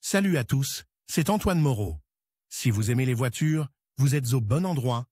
Salut à tous, c'est Antoine Moreau. Si vous aimez les voitures, vous êtes au bon endroit.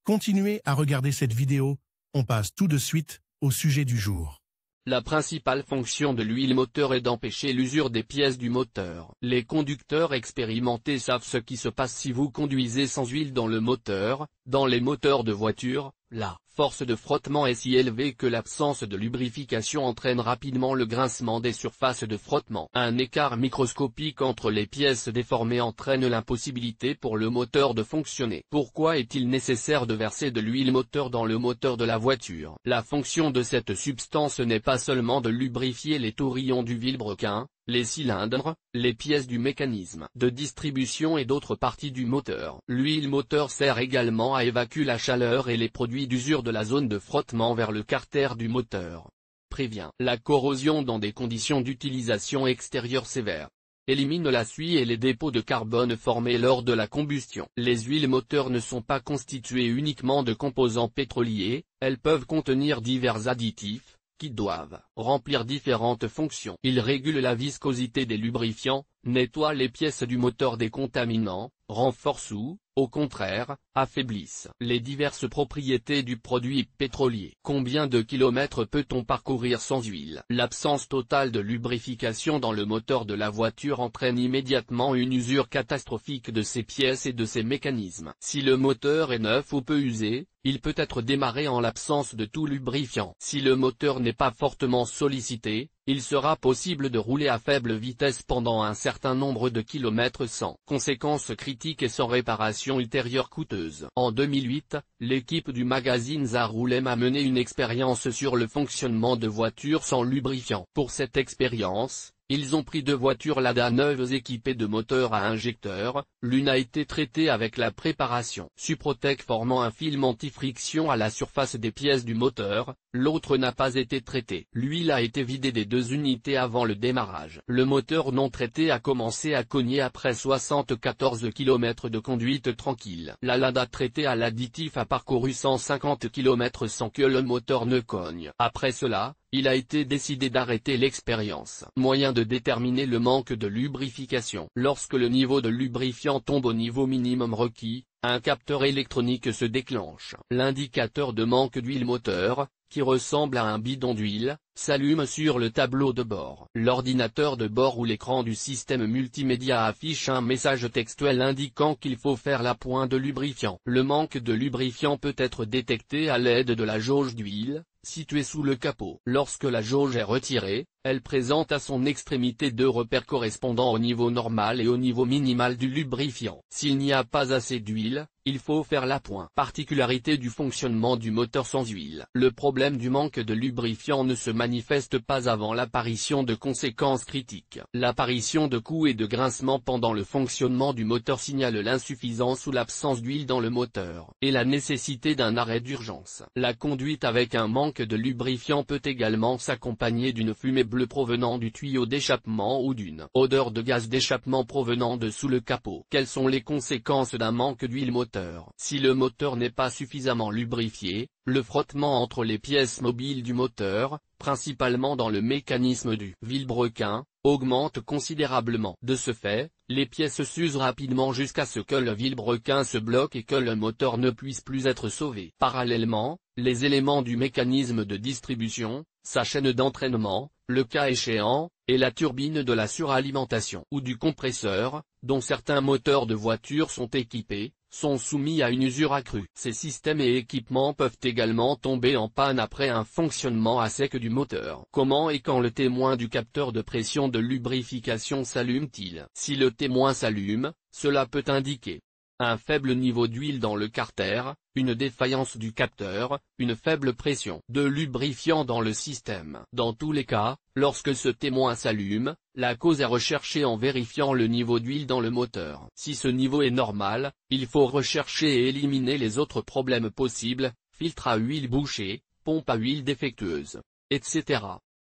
Continuez à regarder cette vidéo, on passe tout de suite au sujet du jour. La principale fonction de l'huile moteur est d'empêcher l'usure des pièces du moteur. Les conducteurs expérimentés savent ce qui se passe si vous conduisez sans huile dans le moteur. Dans les moteurs de voiture, la force de frottement est si élevée que l'absence de lubrification entraîne rapidement le grincement des surfaces de frottement. Un écart microscopique entre les pièces déformées entraîne l'impossibilité pour le moteur de fonctionner. Pourquoi est-il nécessaire de verser de l'huile moteur dans le moteur de la voiture? La fonction de cette substance n'est pas seulement de lubrifier les tourillons du vilebrequin, les cylindres, les pièces du mécanisme de distribution et d'autres parties du moteur. L'huile moteur sert également à évacuer la chaleur et les produits d'usure de la zone de frottement vers le carter du moteur. Prévient la corrosion dans des conditions d'utilisation extérieure sévères. Élimine la suie et les dépôts de carbone formés lors de la combustion. Les huiles moteurs ne sont pas constituées uniquement de composants pétroliers, elles peuvent contenir divers additifs, qui doivent remplir différentes fonctions. Ils régulent la viscosité des lubrifiants, nettoient les pièces du moteur des contaminants, renforcent ou, au contraire, affaiblissent les diverses propriétés du produit pétrolier. Combien de kilomètres peut-on parcourir sans huile? L'absence totale de lubrification dans le moteur de la voiture entraîne immédiatement une usure catastrophique de ses pièces et de ses mécanismes. Si le moteur est neuf ou peu usé, il peut être démarré en l'absence de tout lubrifiant. Si le moteur n'est pas fortement sollicité, il sera possible de rouler à faible vitesse pendant un certain nombre de kilomètres sans conséquences critiques et sans réparation ultérieure coûteuse. En 2008, l'équipe du magazine Zaroulem a mené une expérience sur le fonctionnement de voitures sans lubrifiant. Pour cette expérience, ils ont pris deux voitures Lada neuves équipées de moteurs à injecteur. L'une a été traitée avec la préparation Suprotec formant un film anti-friction à la surface des pièces du moteur, l'autre n'a pas été traitée. L'huile a été vidée des deux unités avant le démarrage. Le moteur non traité a commencé à cogner après 74 km de conduite tranquille. La Lada traitée à l'additif a parcouru 150 km sans que le moteur ne cogne. Après cela, il a été décidé d'arrêter l'expérience. Moyen de déterminer le manque de lubrification. Lorsque le niveau de lubrifiant tombe au niveau minimum requis, un capteur électronique se déclenche. L'indicateur de manque d'huile moteur, qui ressemble à un bidon d'huile, s'allume sur le tableau de bord. L'ordinateur de bord ou l'écran du système multimédia affiche un message textuel indiquant qu'il faut faire l'appoint de lubrifiant. Le manque de lubrifiant peut être détecté à l'aide de la jauge d'huile, située sous le capot. Lorsque la jauge est retirée, elle présente à son extrémité deux repères correspondant au niveau normal et au niveau minimal du lubrifiant. S'il n'y a pas assez d'huile, il faut faire l'appoint. Particularité du fonctionnement du moteur sans huile. Le problème du manque de lubrifiant ne se manifeste pas avant l'apparition de conséquences critiques. L'apparition de coups et de grincements pendant le fonctionnement du moteur signale l'insuffisance ou l'absence d'huile dans le moteur, et la nécessité d'un arrêt d'urgence. La conduite avec un manque de lubrifiant peut également s'accompagner d'une fumée bleue provenant du tuyau d'échappement ou d'une odeur de gaz d'échappement provenant de sous le capot. Quelles sont les conséquences d'un manque d'huile moteur? Si le moteur n'est pas suffisamment lubrifié, le frottement entre les pièces mobiles du moteur, principalement dans le mécanisme du vilebrequin, augmente considérablement. De ce fait, les pièces s'usent rapidement jusqu'à ce que le vilebrequin se bloque et que le moteur ne puisse plus être sauvé. Parallèlement, les éléments du mécanisme de distribution, sa chaîne d'entraînement, le cas échéant, et la turbine de la suralimentation ou du compresseur, dont certains moteurs de voiture sont équipés, sont soumis à une usure accrue. Ces systèmes et équipements peuvent également tomber en panne après un fonctionnement à sec du moteur. Comment et quand le témoin du capteur de pression de lubrification s'allume-t-il? Si le témoin s'allume, cela peut indiquer un faible niveau d'huile dans le carter, une défaillance du capteur, une faible pression de lubrifiant dans le système. Dans tous les cas, lorsque ce témoin s'allume, la cause est recherchée en vérifiant le niveau d'huile dans le moteur. Si ce niveau est normal, il faut rechercher et éliminer les autres problèmes possibles, filtre à huile bouché, pompe à huile défectueuse, etc.